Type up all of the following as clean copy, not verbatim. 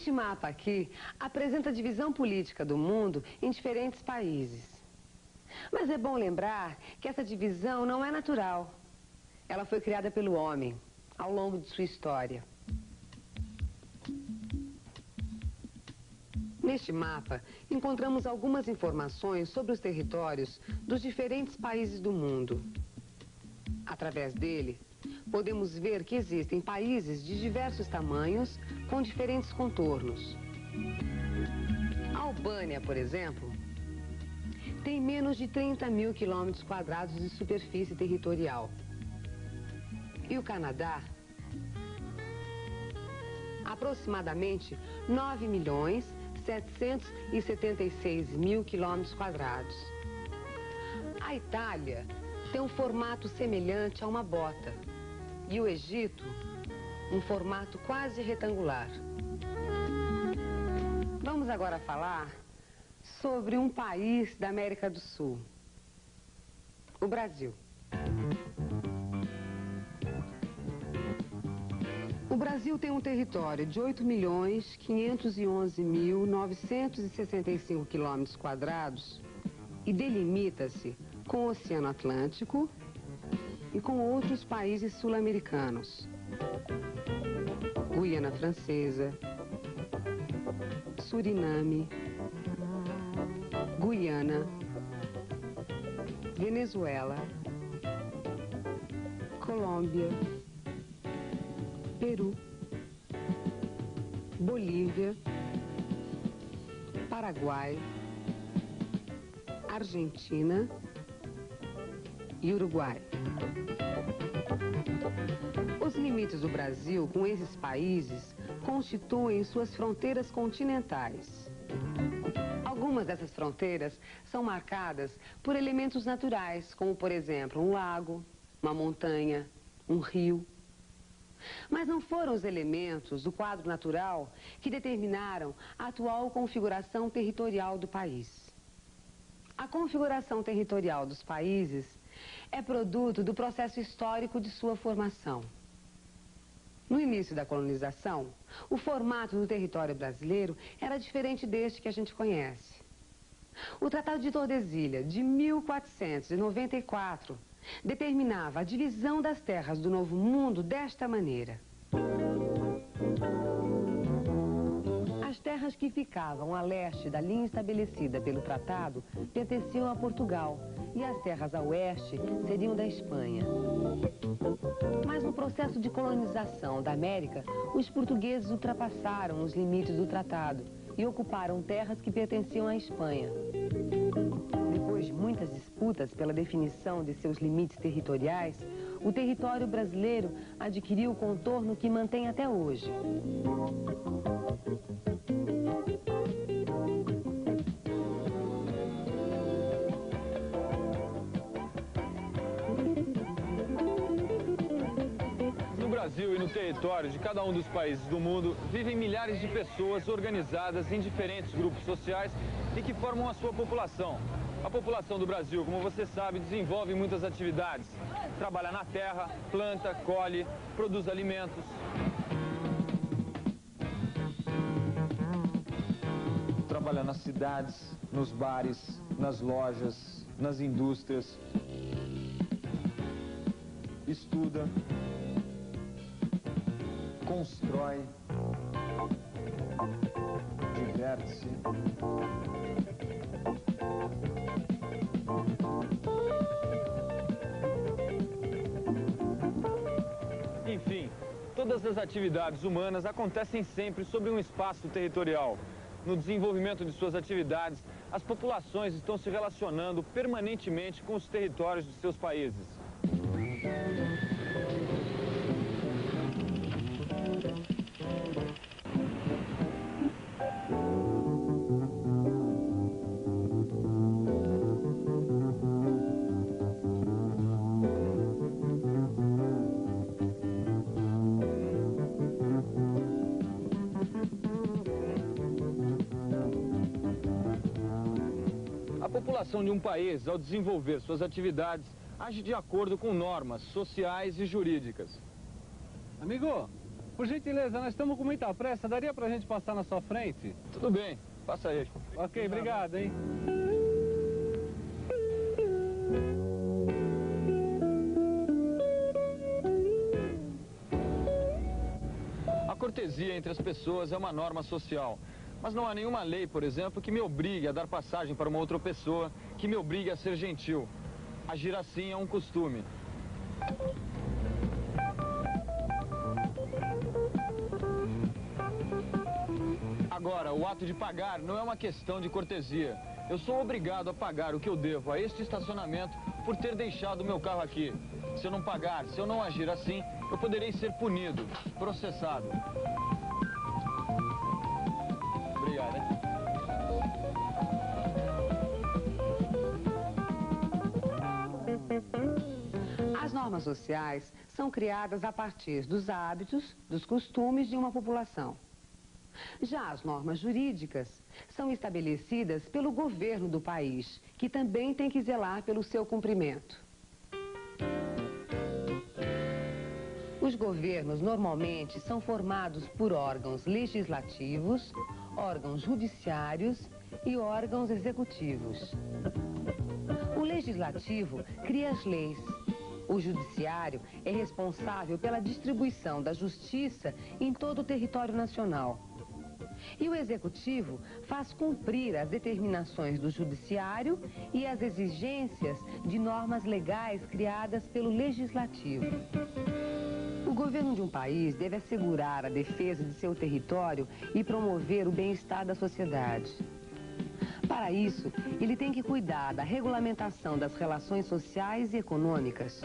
Este mapa aqui apresenta a divisão política do mundo em diferentes países. Mas é bom lembrar que essa divisão não é natural. Ela foi criada pelo homem ao longo de sua história. Neste mapa, encontramos algumas informações sobre os territórios dos diferentes países do mundo. Através dele, podemos ver que existem países de diversos tamanhos, com diferentes contornos. A Albânia, por exemplo, tem menos de 30 mil quilômetros quadrados de superfície territorial. E o Canadá, aproximadamente 9.776.000 quilômetros quadrados. A Itália tem um formato semelhante a uma bota. E o Egito, um formato quase retangular. Vamos agora falar sobre um país da América do Sul, o Brasil. O Brasil tem um território de 8.511.965 quilômetros quadrados e delimita-se com o Oceano Atlântico e com outros países sul-americanos. Guiana Francesa, Suriname, Guiana, Venezuela, Colômbia, Peru, Bolívia, Paraguai, Argentina e Uruguai. Os limites do Brasil com esses países constituem suas fronteiras continentais. Algumas dessas fronteiras são marcadas por elementos naturais, como, por exemplo, um lago, uma montanha, um rio. Mas não foram os elementos do quadro natural que determinaram a atual configuração territorial do país. A configuração territorial dos países é produto do processo histórico de sua formação. No início da colonização, o formato do território brasileiro era diferente deste que a gente conhece. O Tratado de Tordesilhas, de 1494, determinava a divisão das terras do Novo Mundo desta maneira. As terras que ficavam a leste da linha estabelecida pelo tratado pertenciam a Portugal e as terras a oeste seriam da Espanha. Mas no processo de colonização da América, os portugueses ultrapassaram os limites do tratado e ocuparam terras que pertenciam à Espanha. Depois de muitas disputas pela definição de seus limites territoriais, o território brasileiro adquiriu o contorno que mantém até hoje. No Brasil e no território de cada um dos países do mundo, vivem milhares de pessoas organizadas em diferentes grupos sociais e que formam a sua população. A população do Brasil, como você sabe, desenvolve muitas atividades. Trabalha na terra, planta, colhe, produz alimentos. Trabalha nas cidades, nos bares, nas lojas, nas indústrias. Estuda. Constrói. Diverte-se. Enfim, todas as atividades humanas acontecem sempre sobre um espaço territorial. No desenvolvimento de suas atividades, as populações estão se relacionando permanentemente com os territórios de seus países. população de um país, ao desenvolver suas atividades, age de acordo com normas sociais e jurídicas. Amigo, por gentileza, nós estamos com muita pressa, daria pra gente passar na sua frente? Tudo bem, passa aí. Ok, obrigado, hein? A cortesia entre as pessoas é uma norma social. Mas não há nenhuma lei, por exemplo, que me obrigue a dar passagem para uma outra pessoa, que me obrigue a ser gentil. Agir assim é um costume. Agora, o ato de pagar não é uma questão de cortesia. Eu sou obrigado a pagar o que eu devo a este estacionamento por ter deixado o meu carro aqui. Se eu não pagar, se eu não agir assim, eu poderei ser punido, processado. Obrigado, hein? As normas sociais são criadas a partir dos hábitos, dos costumes de uma população. Já as normas jurídicas são estabelecidas pelo governo do país, que também tem que zelar pelo seu cumprimento. Os governos normalmente são formados por órgãos legislativos, órgãos judiciários e órgãos executivos. O legislativo cria as leis. O judiciário é responsável pela distribuição da justiça em todo o território nacional. E o executivo faz cumprir as determinações do judiciário e as exigências de normas legais criadas pelo legislativo. O governo de um país deve assegurar a defesa de seu território e promover o bem-estar da sociedade. Para isso, ele tem que cuidar da regulamentação das relações sociais e econômicas.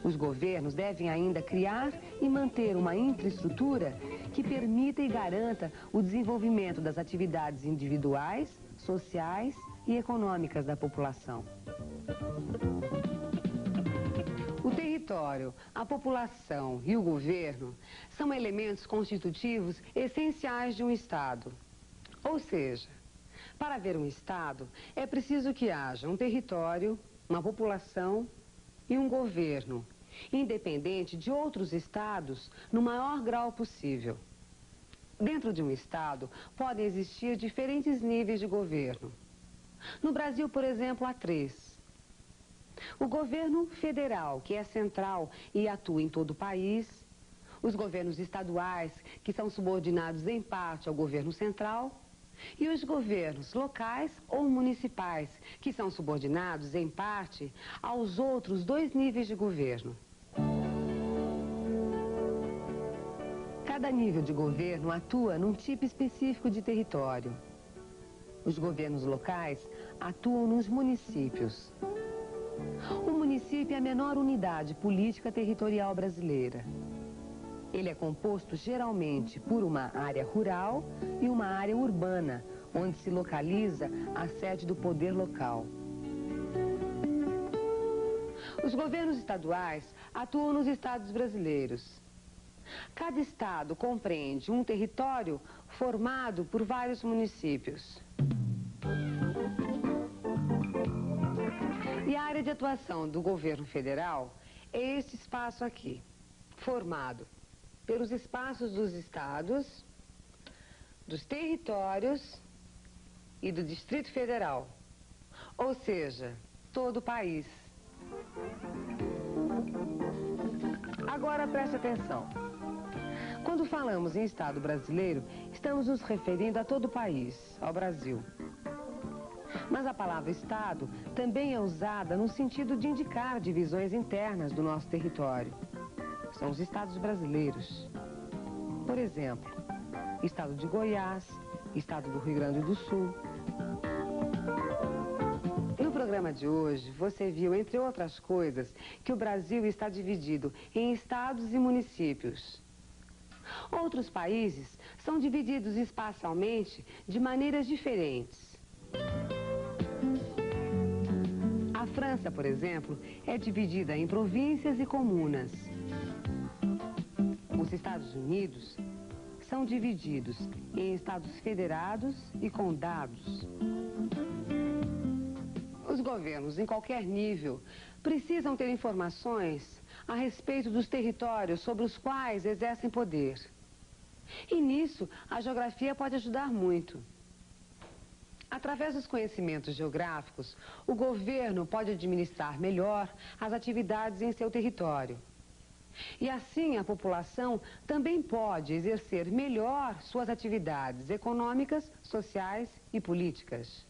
Os governos devem ainda criar e manter uma infraestrutura que permita e garanta o desenvolvimento das atividades individuais, sociais e econômicas da população. O território, a população e o governo são elementos constitutivos essenciais de um Estado. Ou seja, para haver um Estado, é preciso que haja um território, uma população e um governo, independente de outros estados, no maior grau possível. Dentro de um estado, podem existir diferentes níveis de governo. No Brasil, por exemplo, há 3. O governo federal, que é central e atua em todo o país. Os governos estaduais, que são subordinados em parte ao governo central. E os governos locais ou municipais, que são subordinados em parte aos outros 2 níveis de governo. Cada nível de governo atua num tipo específico de território. Os governos locais atuam nos municípios. O município é a menor unidade política territorial brasileira. Ele é composto geralmente por uma área rural e uma área urbana, onde se localiza a sede do poder local. Os governos estaduais atuam nos estados brasileiros. Cada estado compreende um território formado por vários municípios. E a área de atuação do governo federal é este espaço aqui, formado pelos espaços dos estados, dos territórios e do Distrito Federal, ou seja, todo o país. Agora preste atenção. Quando falamos em Estado brasileiro, estamos nos referindo a todo o país, ao Brasil. Mas a palavra Estado também é usada no sentido de indicar divisões internas do nosso território. São os estados brasileiros. Por exemplo, estado de Goiás, estado do Rio Grande do Sul. No programa de hoje, você viu, entre outras coisas, que o Brasil está dividido em estados e municípios. Outros países são divididos espacialmente de maneiras diferentes. A França, por exemplo, é dividida em províncias e comunas. Os Estados Unidos são divididos em estados federados e condados. governos, em qualquer nível, precisam ter informações a respeito dos territórios sobre os quais exercem poder. E nisso, a geografia pode ajudar muito. Através dos conhecimentos geográficos, o governo pode administrar melhor as atividades em seu território. E assim, a população também pode exercer melhor suas atividades econômicas, sociais e políticas.